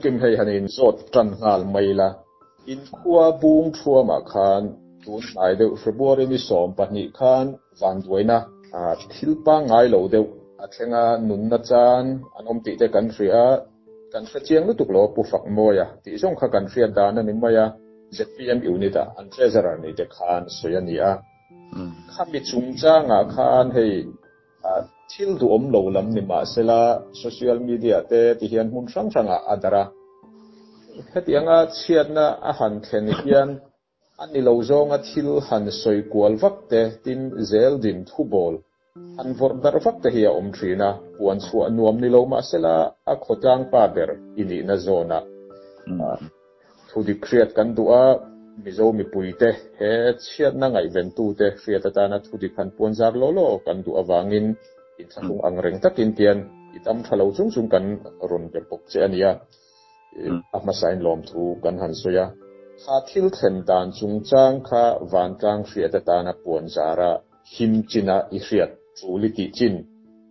kim hei hanin zot tran ngal mai la in khua bung thua ma khan tun ai deuh February ni som pahnih khan van duaina thilpa ngai lo deuh a thlenga nun na chan anom ti te kan ria kan chiang lu tuk lo pu fak moya ti jong kha kan ria dan ani maya ZPM unit an treasurer ni te khan soyania khami chungchanga khan hei thil du om lo lam ni ma sela social media te ti hian mun sang sanga adara hetianga chiatna a han thlen hian ani lo zonga thil han soi kwal vak te tin zel din thu bol an vor dar vak te hi a om thina puan chu anuam ni lo ma sela a khotang pa ber ini na zona thu di create kan du'a mizo mi puite he chiatna ngai ventu te create ta na thu di khan puan zar lo lo kan du awangin in thakung ang reng takin tian itam thalo chung chung kan ron be pok che ania ama sain lom thu kan han soya kha thil thlen dan chung chang kha van tang create ta na puan zara him china I riat chuli ti chin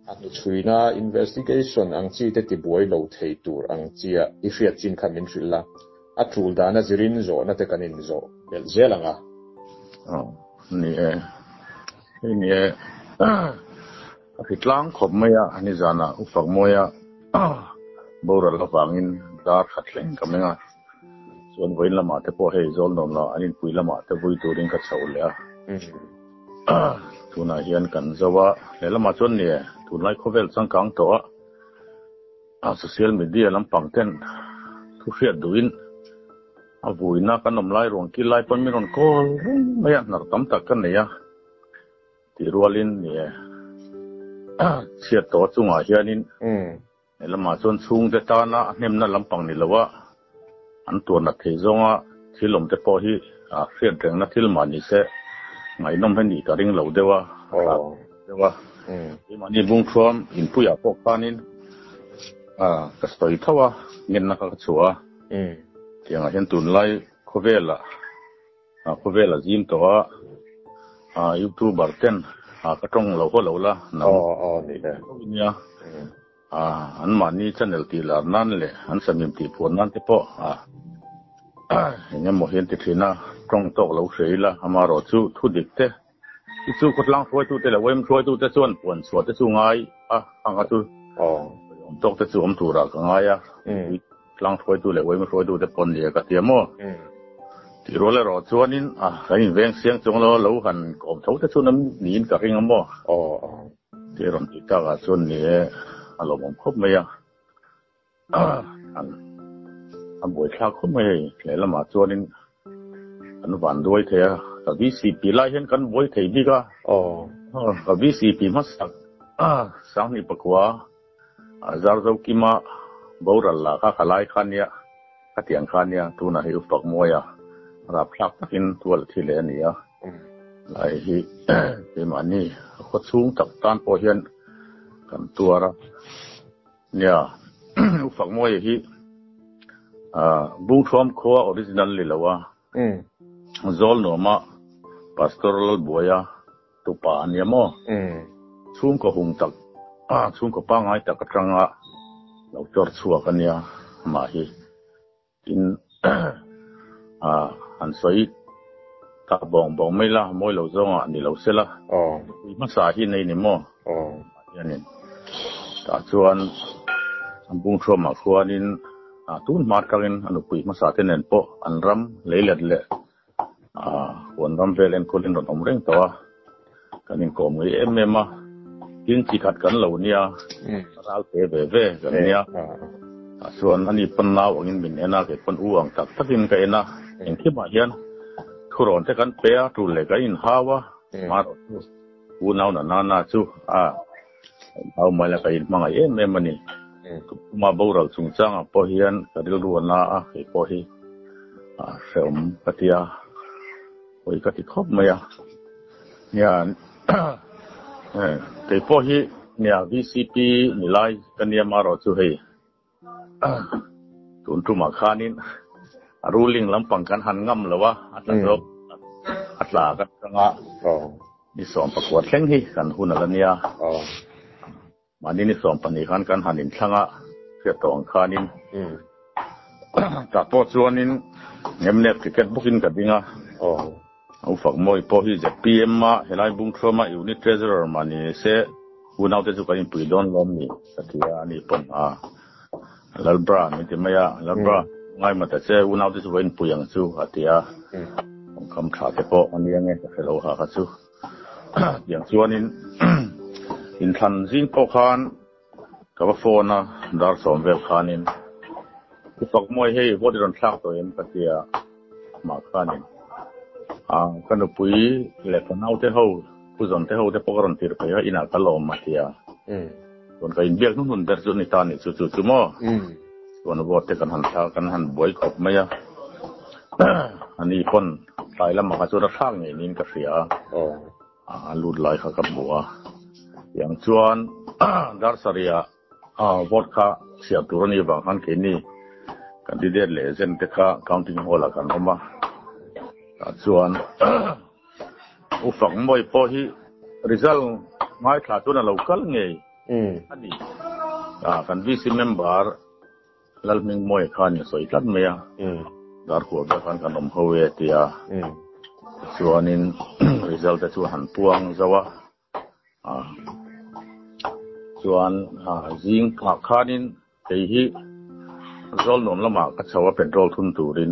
anu chuina investigation ang chi te ti buai lo thei tur ang chia I riat chin khamin rilla a chul dana zirin zo na te kanin zo bel zelanga ni hitlang khop maya ani zana ufak moya boral lawangin dar khatleng kamenga son voin lama te po hei zol nom la anin pui lama te vui turin ka chaulya tuna hian kan zawa le lama chon ni tunai khovel changkang to a social media lampang ten thu fiat duin a vuina kanom lai rong ki lai pon miron kol maya nar tam tak kan ne ya ti rualin ni siat to chunga hianin lama chon chung te ta na hnem na lampang ni lawa an tur na thei zonga thilom te po hi fiat reng na thil mani se ngai nom hani ka ring lo dewa I mani bung thuam in puya pok panin ka stoi thawa ngin na ka chua tianga hian tun lai khovela zim to YouTuber ten ka tong lo ho lo la ni le nia an mani channel ti la nan le an samim ti phon nan te po nya mo hian ti thina tong tok lo sheila amaro chu thu dik te chu khotlang thoi tu te la wem thoi tu te chuan pon chua te chu ngai anga tu tok te chu om tu ra ka ngai lang thoi tu le wem thoi tu te pon le ka tiamo ti ro le ro chuanin kai veng siang chung lo han kom thau te chu nam nin ka ring mo ti ron ti ta ga chun ni alo mom khop me ya an boi thla khop me le lama chuanin an van doi the ka VCP lai hen kan boi thei bi ka ka VCP mas sang ni pakwa zar zo kima boral la ka khalai khania ka tiang khania tu na hi ufak moya rap thlak takin tual thile ania lai hi pe mani kho chung tak tan po hian kan tuara nia ufak moya hi bung thom kho original lilawa zol no ma pastoral boya tu pa ania mo chung ko hung tak chung ko pa ngai tak atanga lo tor chua kania ma hi in an soi ta bong mai la moi lo zonga ni lo sela ma sa hi nei ni mo yanin ta chuan an bung thom ma khuanin tun mar karin anu pui ma sa ten po an ram leilet le wan ram velen kolin ron om reng tawa kanin kom ngai emma tin chi khat kan lo nia ral pe ve kan nia chuan ani pan naw angin min ena ke pan uang tak takin ka ena en khi ma hian thuron te kan pe tu le ka in hawa mar u naw na chu au mai la ka in mangai em ani ma boral chung changa po hian ka dil ru na ke po hi film patia oi ka ti khop maya nia ke po hi nia VCP nilai kania maro chu hei tun tu ma khanin ruling lampang kan han ngam lawa atla ka nga ni som pakwat thleng hi kan hun ala nia mani ni som pani kan hanin thlanga fe tong khanin แต่พอชวนนี้เงียบเงียบที่เกิดบุกินกันดิ้งอ่ะเอาฝักมวยพอที่จะพีเอ็มมาเฮลัยบุ้งชัวมาอยู่ในเทรเซอร์มานี่เสอุณเอาแต่สุกันปุยดอนล้อมนี่สักทีนี่ปนลัลบราไม่ที่ไม่ยาลัลบราง่ายมาแต่เสอุณเอาแต่สุกันปุยยังสู้สักทีคำถามแต่พออันนี้ยังไงแต่เราหากันสู้อย่างชวนนี้อินทันซิงพอคานกับโฟนนะดาร์สอมเวลคานินที่ฝักมวยให้พอที่โดนชักตัวเองสักทีมาคานินกันปุยเล็กคนเอาเท่าผู้สนเท่าเท่าปกติไปว่าอินาตลอมมาเทียส่วนก็อินเบียกนุ่นเดอร์จุนิตานี่สุดๆมั้งส่วนบทที่กันหันช้ากันหันบ่อยขบไม่ยะอันนี้คนตายแล้วมาสุดท้ายนี่ก็เสียลุดลอยเขากับบัวอย่างชวนดาร์สเรียวอดค่ะเสียตัวนี้บางครั้งกินนี่กันที่เด็ดเลยเส้นเด็กค่ะカウンティングฮอลล์กันเข้ามาส่วนอุฝังมวยพอที่ริซัลไม่ขาดตัวนั้นเราคัลไงอันนี้กันวิสิเมมเบอร์ลัลมิงมวยขันอยู่สวยกันไหมดาร์หัวกันกันอมหัวเตียส่วนนี้ริซัลจะช่วยหันพวงจะว่าส่วนยิงมาขันินที่โรลนมละมาก็ชาวเป็นโรลทุนตูริน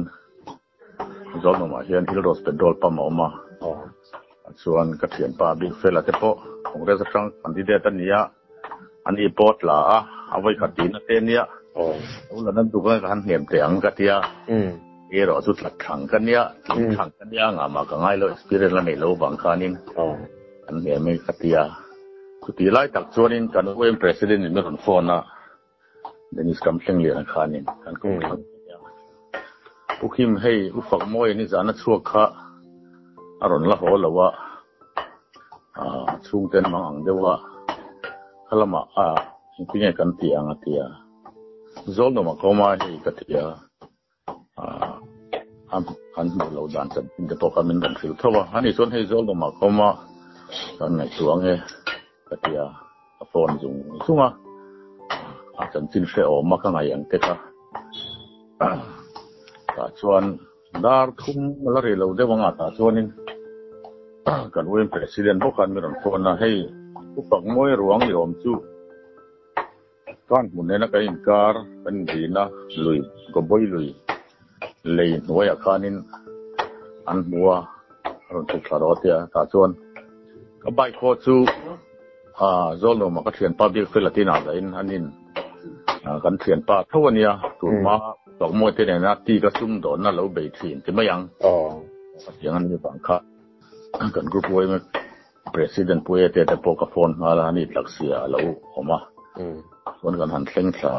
โรลนมเฮียนฮิลโรสเป็นโรลปั๊มออกมาส่วนกระเทียนปลาบิ๊กเฟลเทปของเรสตรังอันที่เดตันนี้อันนี้ปอดละเอาไว้ขัดตีนเต้นเนี้ยแล้วนั้นดูกันเหนียมเตียงกระเทียรอสุดหลักขังกันเนี้ยขังกันเนี้ยงามาก็ง่ายเลยสปิริตละนี่เราบังคันนินอันเหนียมไม่กระเทียสุดที่ไล่ตักส่วนนี้กันว่าเป็นประธานนี่ไม่รู้ฟอนนะเดนิสกัมเชงเลียนคานินกันก็ผู้คิมให้อุฝักมวยนี่จะนัดชัวข้าอารมณ์ละหัวละว่าช่วงเต็นมังอังเดียวว่าขลมาจริงๆกันเตียงเตียโจลโนมาเข้ามาให้กันเตียอันเราดันจะเป็นตัวคำนั้นฟิลเท่าว่าอันนี้ส่วนให้โจลโนมาเข้ามากันในตัวเงี้ยกันเตียโฟนจุงอาจารย์จินเสียออกมาข้างในอย่างเด็กส่วนดาร์ทุ่มละเรื่องเราได้วางส่วนนี้กันว่าเป็นประธานพวกกันมีรอนคนนะให้ผู้ฝังมวยหลวงยอมสู้ก้อนหมุนในนักอินการเป็นดีนะลุยก็บ่อยลุยเลยหน่วยอาคารนี้อันมัวรอนทุกสารวัตรแต่ส่วนก็ใบโคชูโจลโนมาก็เขียนปาบิกฟิลตินาเลยอันนี้กันเขียนปาเท่าวันนี้ถูกมาฝังมวยที่ไหนนะที่ก็ซุ่มโดนนั่นเราเบยทีนที่ไม่ยังอย่างนั้นมีบางค่ะกันกรุ๊ปไว้มาประธานป่วยแต่พวกกับโฟนมาแล้วนี่หลักเสียเราออกมาส่วนกันหันเส้นขา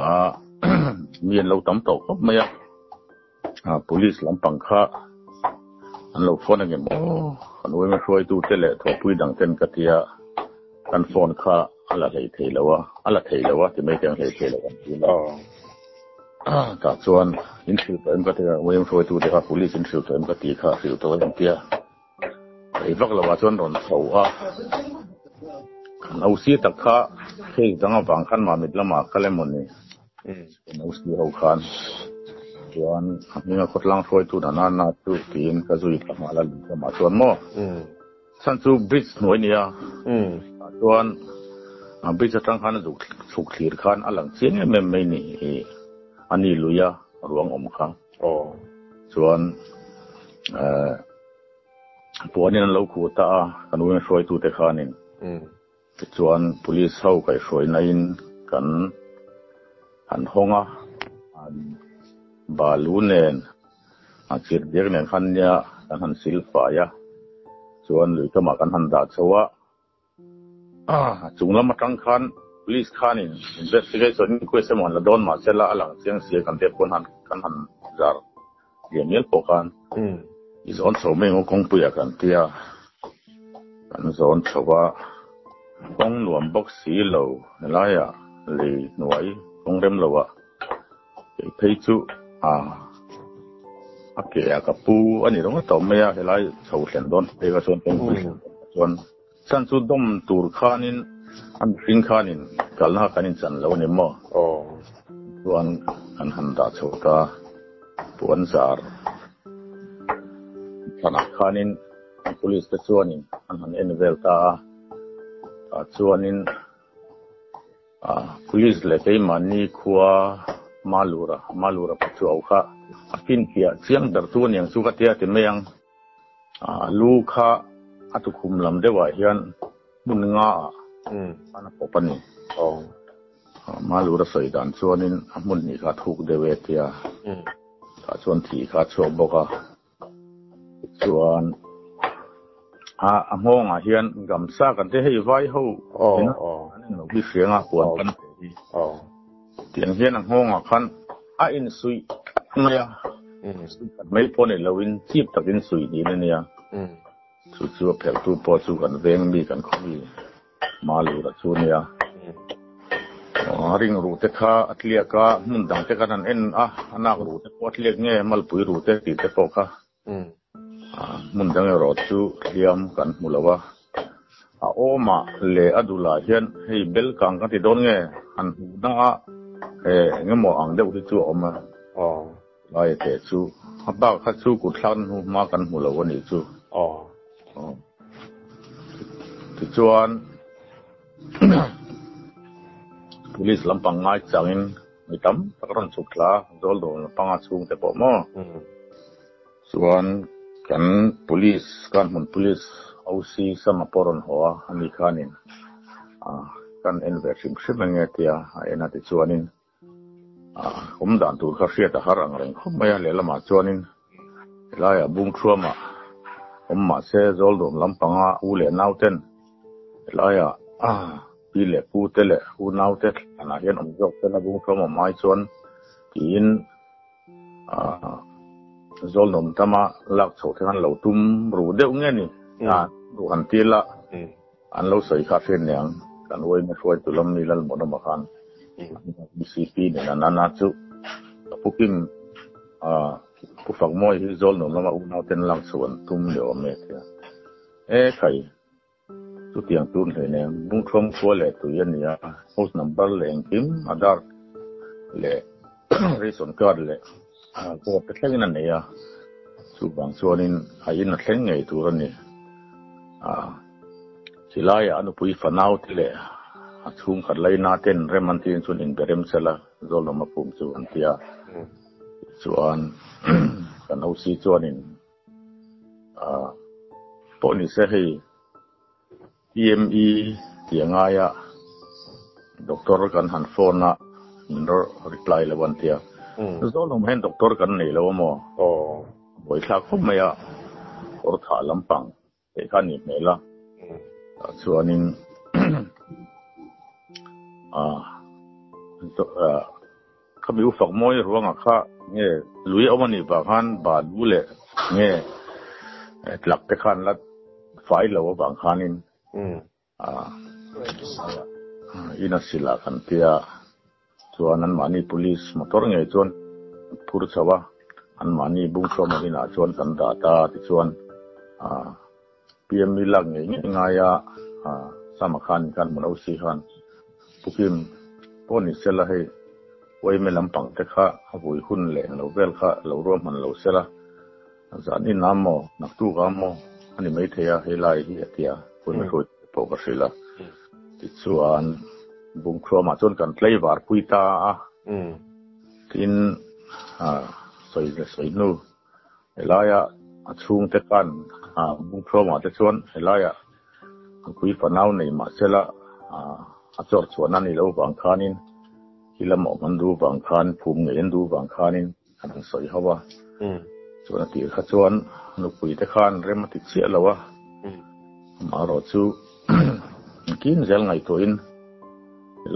เมียนเราตั้มตกไม่ยากpolice ลำปังค่ะอันเราโฟนอะไรมั้งกันไว้มาช่วยดูเตะถั่วปุยดังเต้นกระเทียกันโฟนค่ะอะไรเทแล้ววะอะไรเทแล้ววะที่ไม่เตียงเทแล้วกันแต่ส่วนอินฟิลเตอร์ก็ที่ไว้มาช่วยดูเตะpolice อินฟิลเตอร์ก็ตีค่ะฟิลเตอร์อย่างเตี้ยไอ้พวกเราว่าชวนโดนเขาเอาเสียตะขาเที่จังหวะบางขั้นมามิดละมาก็เลยมันนี่เอาเสียเอาขันส่วนนี่ก็คนลังช่วยตัวนั้นน่าตัวกินก็ช่วยทำมาแล้วก็มาส่วนมั่วฉันสู้บริสหน่วยเนี่ยส่วนบริสตั้งขันถูกถีบขันอะไรเสียงไม่นี่อันนี้ลุยหลวงอมขังส่วนพวกนี้นั่นเราขู่ตากันว่าช่วยตัวเด็กขานินส่วน police เขาไปช่วยในกันหันห้องบาลูเนนจิตเด็กเนี่ยขันเนี่ยกันหันศิลปะยะส่วนหรือก็มากันหันดาษว่าจุงละมาตั้งขัน police ขานิน investigation คุยสมองละโดนมาเสร็จละหลังเสียงเสียกันเด็กคนหันกันหันจาร์เยี่ยมเยี่ยมพวกกันอีสอนสมัยงงปุยกันเตียกันสอนชาวกงหลวงบกสีเหล่าอะไรเลยหน่วยกงเร็มเหล่าเพย์จูเกี่ยกับปูอันนี้ต้องต่อไม่อะไรชาวเส้นดอนเอกชนเป็นส่วนฉันสุดดมตูร์ขานินอันฟินขานินกัลนาขานินฉันแล้วนี่มั่วส่วนอันหันดาชาวตา puan sar thana khanin police te chuanin an han en velta chuanin police le ke mani khuwa malura pachuau kha akin kia chiang dar tu niang chu ka tia te meyang lu kha atu khum lam dewa hian mun nga ana popani malura soidan chuanin amun ni kha thuk dewe tia chuan thi kha chu boka chuan ngonga hian gamsa kan te hei vai ho anin no bi hrianga puan kan te tiang hian ngonga khan in sui nia mai pone lawin chip takin sui ni nia chu phel tu po chu kan veng mi kan khomi malura chu nia ring ru te kha atlia ka mun dang te kan en anak ru te pot lek nge malpui ru te ti te po kha mun dang ro chu liam kan mulawa oma le adula hian hei bel kang ka ti don nge an na ngemo ang deuh hi chu oma lai te chu ba kha chu ku thlan hu ma kan mulawa ni chu ti chuan police lampang ngai changin mitam takran chukla dol do lampanga chung te po mo chuan kan police kan mun police OC samaporon hoa ani khanin kan envershim shimenge tia ena ti chuanin dan tur kha hriat a harang reng khomaya le lama chuanin laya bung thuama ma se zol dom lampanga ule nauten laya pile pu tele hu naute ana hian jok tena bung thuama mai chuan tin zol nom tama lak chho than lo tum ru deuh nge ni ru han tila an lo soi kha fen yang kan woi na foi tulam ni lal modam khan BCP ni na chu pukim pu fak moi hi zol nom lama u nau ten lak chuan tum le o me thia khai tu tiang tun he ne bung thom ko le tu yan ya house number le kim adar le reason card le ko te thleng na ne ya chu bang chuanin hain na thleng ngei tur ani silaya anu pui fanau tile achung khat leina ten remantin chun in berem sela zolo mapum chu antia chuan kan ausi chuanin poni se hei PME tiangaya doktor kan han phone na minor reply lewantia zolo men doktor kan nei lo mo boi thla khom maya or tha lampang e khani mela chuanin khami u fak moi ruanga kha nge lui awani ba khan ba lule nge tlak te khan la fai lo ba khanin ina sila kan tia chuanan mani police motor nge chuan phur chawa an mani bung so ma ina chuan kan da ta ti chuan PM milang nge ngaya sama khan kan mun ausi khan pukim poni sela hei wai me lampang te kha habui hun le lo vel kha lo rom man lo sela zani namo naktu ga mo ani mai theya helai hi atia pun ro po ka sela ti chuan bung khro ma chon kan tlei war puita tin soi nu elaya achung te kan bung khro ma te chuan elaya kui fanau nei ma sela achor chuan ani lo bang khanin hilam man du bang khan phum ngen du bang khanin an soi hawa chuan ti kha chuan nu pui te khan remati chia lawa ma ro chu kin zel ngai to in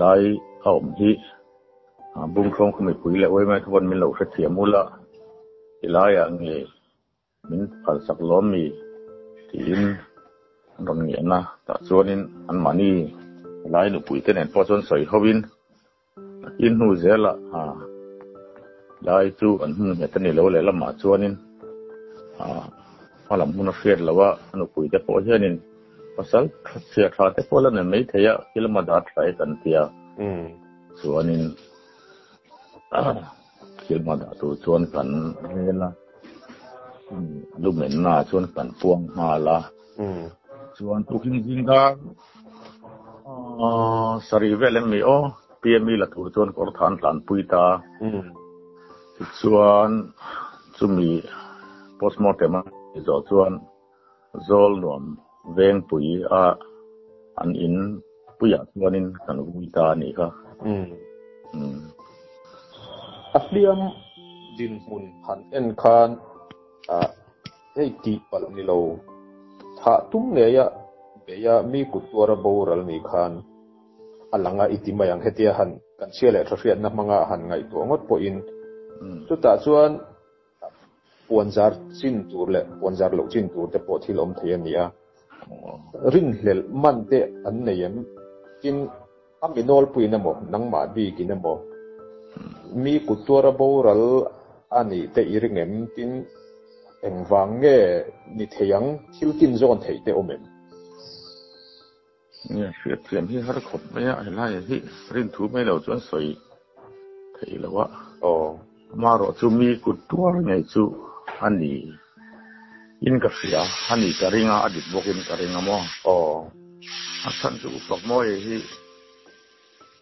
lai aum hi bung khong khumi pui le oi mai thon min lo kha thiamula ilaya nge min phal sak lomi tin ron nge na ta chuanin an mani lai nu pui te nen po chon soi howin in hu zela lai chu an hu me tani lo le lama chuanin malam hun fiat lawa anu pui te po hianin pasal sia tha te po la ne mei theya kilama da trai kan tia chuanin สียงมาด่าตัวชวนกันนี่ละลูกเหม็นหน้าชวนกันพวงมาละชวนทุกจริงๆก็สรีเวลมีโอเปียมีละตัวชวนกอร์ทานหลานปุยตาชวนจุมี postmortem ชวนโซลนวมเวงปุยอันอินปุยชวนินกันปุยตานี่ค่ะอัเลียมดินมุนพันเอ็นคานให้กีปัลนิโลถ้าตุ้มเนี่ยเบียมีกุตัวระบบรัลมีคานอันหลังอิติมายังเฮติหันกันเชื่อเลยทศเรียนนักมังหันไงตัวงดปอินสุดท้ายส่วนปวนจาร์จินตูร์เลยปวนจาร์โลจินตูร์แต่ปวดที่ลมเทียนเนี่ยรินเลมันเตอันเนี่ยกินอามิโนลปุยนโมนังมาดีกินโมมีกุตัวระบบรัลอันนี้แต่อีริงเอ็มกินเอ็งวังเง่นิเทียงทิลกินโซนเทียเตอเมมเนี่ยเสียเสียงที่เขาขดไม่ได้ไล่ที่รินทูไม่เราจวนสวยเทียแล้ววะมารอจูมีกุตัวไงจูอันนี้อินกับเสียอันนี้การิงาอดีตบอกอินการิงามั้งอันท่านจูปกมวยที่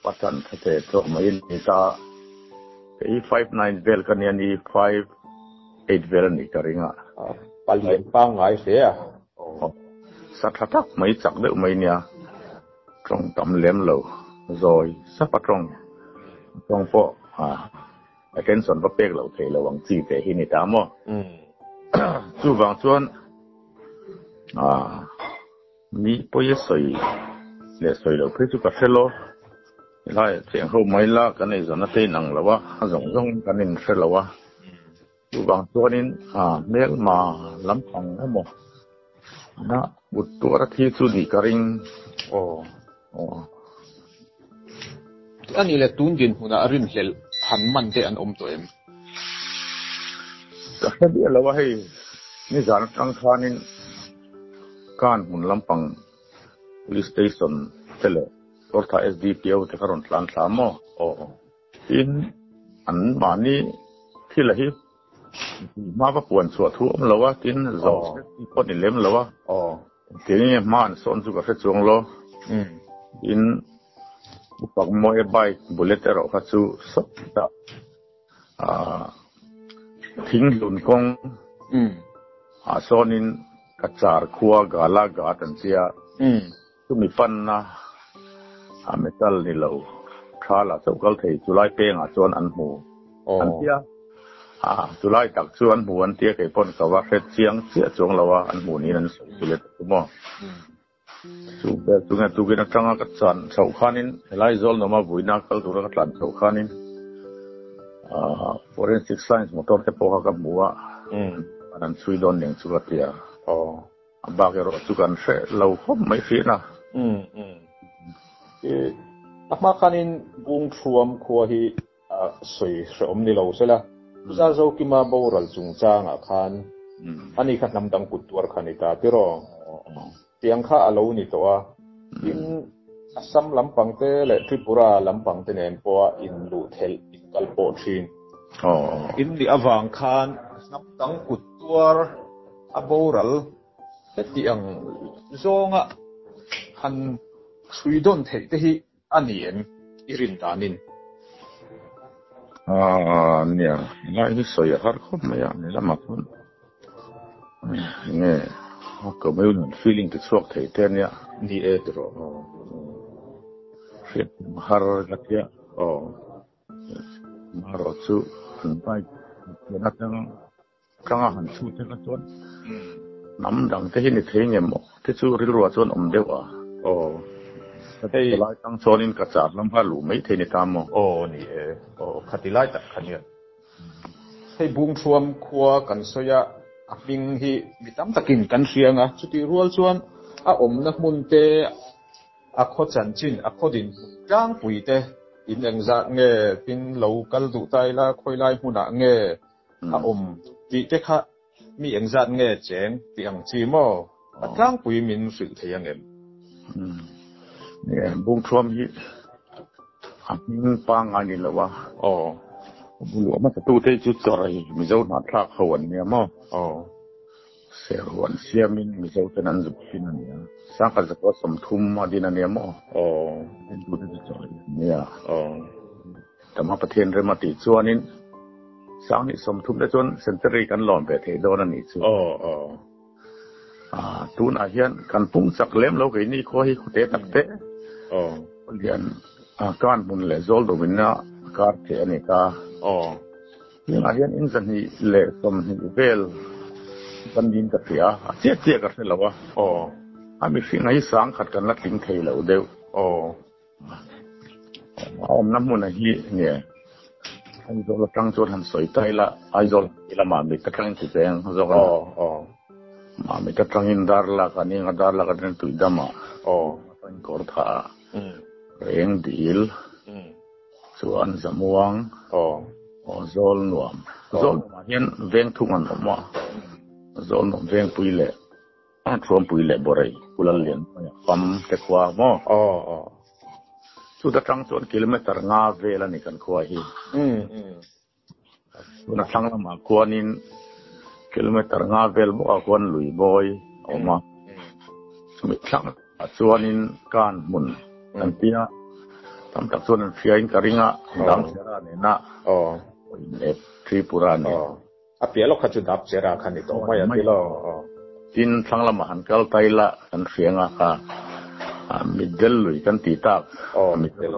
ปัจจันทเตโตมาอินนี่ตา59 เวลกันยันนี่58 เวลนี่การิงาปลีนปังไงเสียสัตว์ทักไม่จักเดือไม่เนี่ยตรงตำเลี้ยมเราโดยสักปะตรงพอเห็นส่วนประเภทเราเทระวังจีเตหินิตามจู่บางส่วนมีปุยสวยเลี้ยสวยเราเพื่อจุกเสลไล่เสียงเขาไม่ละกันในส่วนนั้นที่นั่งแล้ววะส่งกันในเสลวะจู่บางส่วนนี้เลี้ยมาลำพังทั้งหมดนะบุตรตัวที่สุดการิงอันนี้แหละตุนดินหัวรินเฮลหันมันเตอันตัวเองก็แค่เดียวแล้วว่าให้นี่สารกลางคันนี่การหุ่นลำปัง police station เสร็จแล้วรถไฟ SDPO ที่เขารถล้านสามอินอันมานี่ที่ละที่มาประปวนสวดทุ่มแล้วว่ากินจอกที่พอดีเล่มแล้วว่าทีนี้ม่านส่วนสุขภาพจงล้ออินบุปผามวยใบบุเลตเราคัดสู้สัตว์ทิ้งหลุนกงโซนินกระจาร์ขัวกาลากาตันเสียทุมีฟันนะเมทัลนี่เราข้าละสุกัลเทจุไลเป้งโซนอันหูอันเสียจุไลตักส่วนหูอันเตี้ยไก่ปนกับว่าเสียงเสียจงเราว่าอันหูนี้นั้นสุเลตกุมสุเบตุเงตุกินักจังกัดสันสาวขานินไล่โซลนมาบุยนักกัลตุระกัดหลันสาวขานินforensic science มอเตอร์เทปโอฮักบัวอันนั้นสวีเดนยังสุกัดเตียบางอย่างสุกันเสเราเขาไม่เสียนะนักมาคันินบุงทรวมขัวฮีสวยสมนี่เราเสียละจะเจ้ากิมาบรัลจุงจางคันอันนี้ขัดนำดังกุดตัวคันิตาที่รอเตียงข้าอาลูนี่ตัวอินอัสสัมลำปังเตเลทริปุราลำปังเตเนนปัวอินลูเทลอินกัลโปชินอินดีอวังคันนับดังกุดตัวอาบรัลเตียงโซงะฮันสวีเดนเทเตฮิอันนี้อิรินตานินเนี่ยไล่ที่สวยฮาร์ดคอร์ไม่ยังนี่ละมาคนเนี่ยก็ไม่รู้ feeling ที่สวกเทเตเนี่ยนี่ตรอเสียมหาร์กัตยามหาร์สุนไปเนี่ยนักจังหันสุเทกันส่วนน้ำดังที่นี่เทียงเนี่ยมั้งที่สุริรัวส่วนเดียวแต่ไล่ตั้งโซนินกระจาดลำพัดหลุมไม่เทนิตามมั้งนี่ขัดไล่ตัดขันเนี่ยให้บุงทรวมขัวกันสยะบิงฮีมีตั้มตะกินกันเสียงจุดที่รัวส่วนนักมุนเตขดจันจินขดินจ้างปุ๋ยเตอินเองจะเงี้ยเป็นเหลากัลดุไตละคอยไล่หุ่นเงี้ยตีเตค่ะมีเองจะเงี้ยเจงตีอังจีโม่จ้างปุ๋ยมินสุดเทียงเอ็มเนี่ยบุงทรวมฮีมิงปังอันนี้ละวะ บุรุษมาตู้เตจุดจอยมีเจ้าหน้าที่เขาวันเนี่ยมั้งเสียวันเสียมินมีเจ้าเป็นอันจุดที่นั่นเนี่ยสังกัดจะก็สมทุมมาดีนั่นเนี่ยมั้งเป็นตู้เตจุดจอยเนี่ยแต่มาประเทศเรื่องมาติดส่วนนี้สังนี่สมทุมได้จนเซนเตอรี่กันหล่อมไปเทโดนั่นนี่ส่วนตูนอาเฮียนกันพุ่งสักเล่มแล้วก็นี่เขาให้เขาเตะตักเตะเรียนการบุญเล่โจลดูวินาการเทนี่ก็ยังอาเฮียนอินสันนี่เล่สมนี่เวลบันดินกับเสียเจี๊ยกันเสร็จแล้ววะมีสิ่งไหนสังขัดกันนัดลิงเทแล้วเดียวเอาน้ำมันนี่เนี่ยไอ้โจลตั้งโจทันสวยใจละไอ้โจลละมามีตะกร้งที่แดงเขาบอกมามีตะกร้งดาร์ละกันนี่ดาร์ละกันตุยดามาตั้งกอร์ธาเร่งดีลส่วนสมวงโจลนวมโจลมาเห็นเวงทุ่งอันนั้นมาโจลนวมเวงปุยเล่ช่วงปุยเล่บ่อยกุลเลียนปั๊มเตกว่ามั้งสุดท้ายส่วนกิโลเมตรง่าเวลานี่กันขวาฮีส่วนทั้งละมาขวานินกิโลเมตรง่าเวลบอกขวานลุยบอยออกมาสมัยทั้งส่วนนินการมุนอันที่น่ะทำจากส่วนเฟียนการิงะดังเสราเนี่ยนะเอฟทริปุราเนี่ยเปียเราขัดจุดดับเสราคันนี้ต่อไม่ยังที่เราจินทั้งละมาหันกัลไตละกันเฟียงอะค่ะมิดเดิลลุยกันตีตักมิดเดิล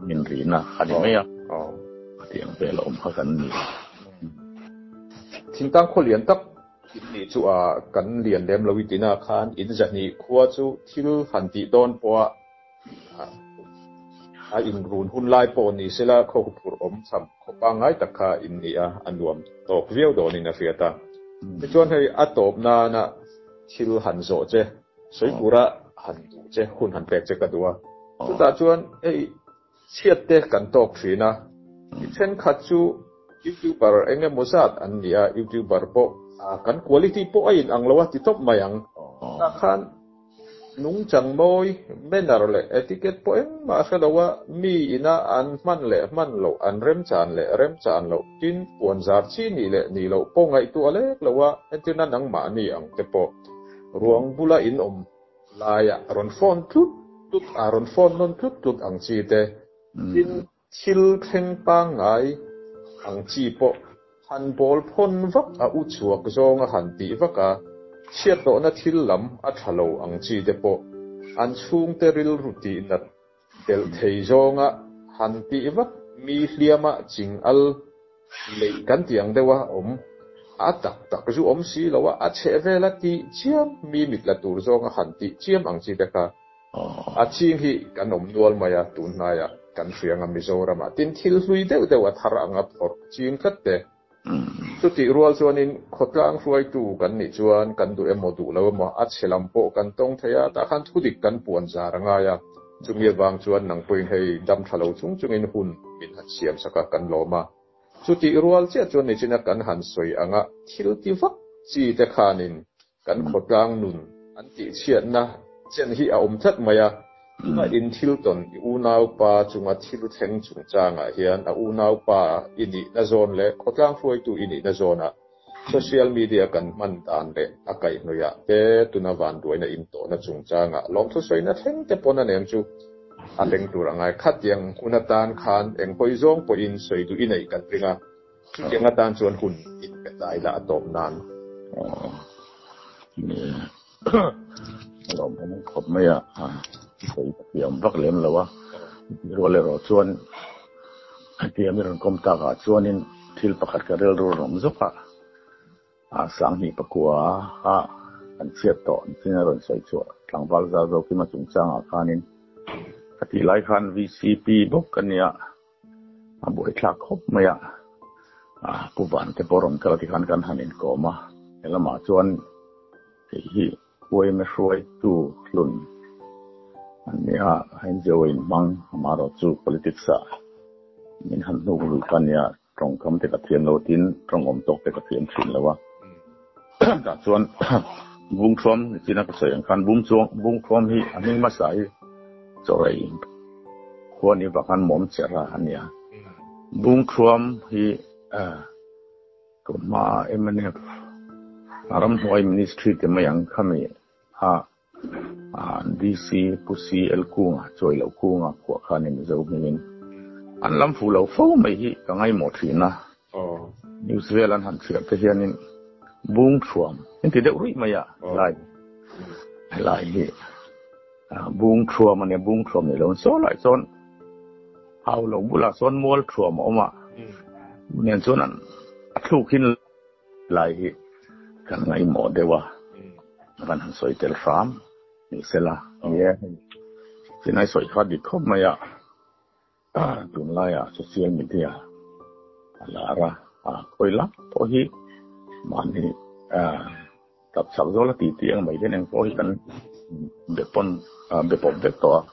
มินรีนะอันนี้ไม่อะที่ยังเป็นลมเขากันนี่ทิ้งตั้งคนเรียนตักอินนี่จู่กันเรียนเล่มลวิตินาคานอินจากนี้ขวาจู่ที่หันตีโดนปัวอินรูนหุ่นลายปนนี่เสละเขาพูดซ้ำเขาปังไงตักขาอินนี่อันรวมตกเรียวโดนี่นะเฟียตาที่ชวนให้อัตโตบนานะที่หันโซเจสวยกุระหันดูเจ้หุ่นหันแปลกเจ้าตัวสุดท้ายชวนเชียดเตะกันตกฝีนะเช่นขัดจูยูทูบเบอร์เองมุสัดอันนี้ยูทูบเบอร์โปกันคุณภาพโปอินอังลวะที่ท็อปมายังนักขันนุ่งจังมอยเม่นอะไรเลยเอติเกตโปเองมาแค่ลวะมีอินะอันมันเละมันโลอันเริ่มจานเละเริ่มจานโลจินปวนซาร์ชีนี่เละนี่โลโปงไอตัวเล็กลวะเอ็นที่นั่นนังหมานี่อังเตโปรวงบุลาอินลายรอนฟอนทุกรอนฟอนนนทุกอังจีเตจินชิลเพ่งปังไงอังจีโปหันบอลพ่นวักอุจวกจงหันตีวักเชียดโตนัทิลลำอัฐโลอังจีเตโปอันชุงเตริลรุตีนัดเดลเทยจงหันตีวักมีเลียมจิงอัลเลยกันเตียงเดวะตักจูสีแล้วว่าเชฟเวลตีเจียมมีมิดละตัวจงหันตีเจียมอังจีเด็กชิงฮีกันนวลมายาตุนนายกันเฟียงมิโซรามาตินทิลลุยเดวทารังอับพอจิงคัดเตสุดที่รัวส่วนนี้ขดล้างฟวยตูกันนิจวนกันดูโมดูแล้วมาเชลัมโปกันตรงเทียตาขันทุดิกันปวนจารังายจุงเยบางชวนนังปุยให้ดำทะเลจุงอินหุ่นมินหัดเสียมสักกันโลมาสุดที่รัวเจ้าจวนนี้จินักกันหันสวยอ่างทิลติฟักจีเตขานินกันขดล้างนุนอันติเชียนนะเช่นที่อาทัดมายาอินทิลตนอูนาวปาจุงทิลเทงจุงจางเฮียนอูนาวปาอินินาโซนเล่ขดล้างฟวยตูอินินาโซนโซเชียลมีเดียกันมันตานเล่อากาศน้อยเป้ตุนาวันด้วยนะอินโตนะจุงจางลองทุสวยนะเทงเตปนนั่นเองจูอันเล็งตัวงคัดยังคุณตานคานเองพอยจงพออินสวยดูอินไอกันปริงจุดยังตานชวนหุ่นอินเป็ดได้ละตบนานนี่เราผมขบไม่ใส่เตรียมวักเล่มแล้ววะรัวเลยรอชวนเตรียมมีเรื่องกรมตากาชวนนี่ทิลประกาศกันเรื่องรวมซุกสังหีประกัวอันเชียดต่อที่นั่นเราใส่ชัวหลังวักจะเราขึ้นมาจุงจ้างอาคารนี้ที่หลายคัน VCP บุกกันเนี่ยบ่อยคลักครบไหมผู้บ้านจะปรนกันที่คันกันหันอินโกมาแล้วมาชวนที่คุยไม่ช่วยตู้ลุ่นอันนี้ให้เจออินบังมาเราจู politics มินหันนูรุกันเนี่ยตรงคำเตะกระเทียนโลตินตรงอมตกเตะกระเทียนสินแล้ววะแต่ชวนบุ้งทวมที่นักเสียงคันบุ้งทวมที่อันนี้มาใส่จอยควรนี่ว่ากันหม่อมเจราอันเนี้ย bung thuam hi kuma MNF aram hoi ministry te mayang khami ha DC pusi elkunga choi lo kunga kwa khanin zo min an lam fu lo fo mai hi ka ngai mo thina New Zealand han thia te hianin bung thuam inte de uri maya lai hi bung thuam ane bung thuam ni lo so lai son hau lo bula son mol thuam oma nen son an thu khin lai hi kan ngai mo dewa kan han soi tel fam ni sela ye sinai soi kha di khop maya tun la ya social media alara koila to hi mani tập sáu đó là tỷ tiền mấy cái này có cần để pon để bọc để to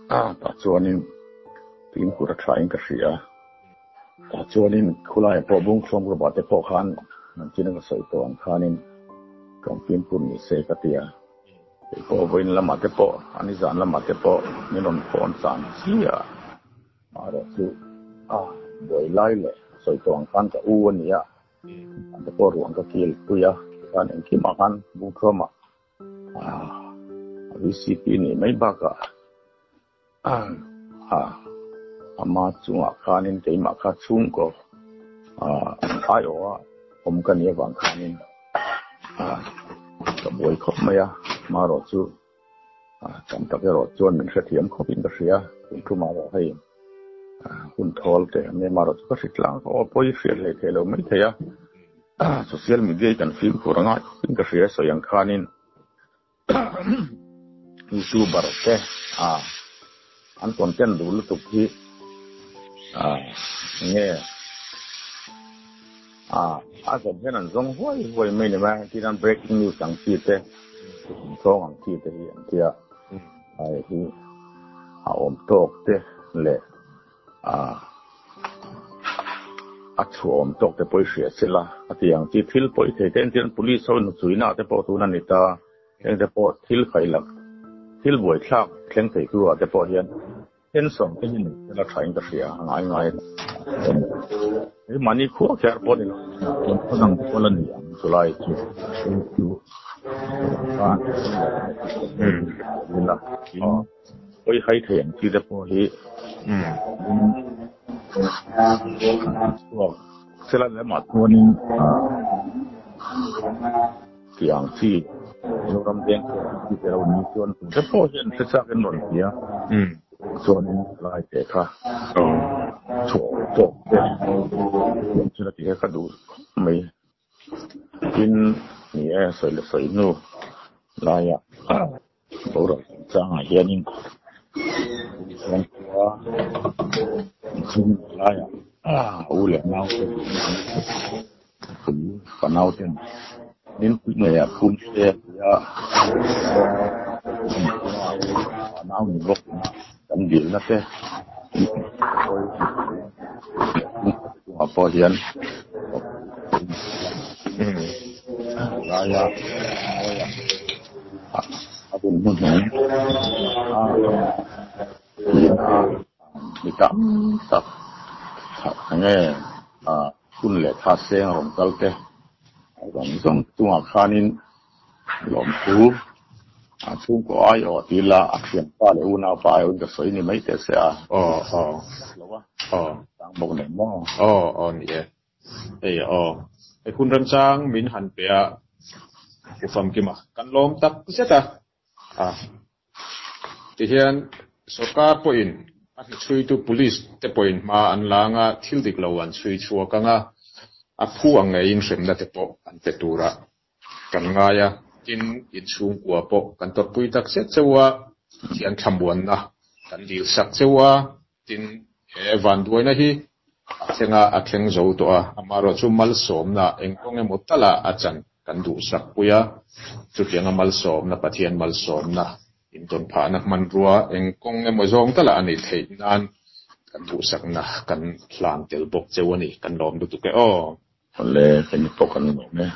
ta cho nên tìm của ta trying cái gì ta cho nên khu lại bỏ bung xong rồi bỏ để bỏ khan chỉ nên có sợi toàn khan nên còn tìm của mình sẽ cái tiền bỏ với là mà để bỏ anh ấy dán là mà để bỏ nên nó còn dán gì mà đó chứ rồi lại lệ sợi toàn khan cái u này để bỏ ruộng cái kia tôi kan yang kimakan bukoma VCP ni may baka ama chunga kanin te maka chungko ayo kan ye bang kanin ka boy khop maya maro chu kam ta ro chon min sathiam khopin ka sia tu ma ro hai hun thol te me maro chu ka sitlang ko poi fiel le thelo mai theya social media kan film kurang in ka share so yang khanin youtuber ke an content dulu tu ki nge ko henan zong hoi mai ne ma ti dan breaking news ang ti te song ang ti te hi an tia ai hi om tok te le chuom tok te poi hria sila atiang ti thil poi the ten ten police on chuina te po tu na ni ta eng te po thil khailak thil boi thak thleng thei ku te po hian ten som te ni la thain ka hria ngai e mani khu kher po ni ton khonang ko la ni ang sulai chu la poi hai theng ti te po hi sila le ma tuani tiang chi ram deng ti te ro ni tuan te po hian te sa ken non pia tuani lai te kha cho te sila ti ka du mai in ni e soi le soi nu la ya bo ro chang a hianin chung la ya ule nau panau ten nin ku ne ya pun se ya nau ni lok kan dil na te apa hian la ya abun mun ni kam tak nghe kun le tha seng rom kalte rom song tua khanin lom thu chung ko ai o ti la action pa le una pa e un soi ni mai te se lo wa tang bok ne mo ni e kun ran chang min han pe ku fam ki ma kan lom tak se ta ti hian soka point chui tu police te point ma an langa thil dik lo an chui chua kanga a phuang nge in hrem na te po an te tura kan nga ya in chung kwa po kan to pui tak se chewa hian thambuan na kan dil sak chewa tin van duaina hi athenga atheng zo to amaro chu mal som na engkong emo tala achan kan du sak puya chu tianga mal som na pathian mal som na in ton pha na man ruwa engkong emo zong tala ani thei nan kan du sak na kan hlan tel bok chewani kan lom du tu ke le kan to kan no ne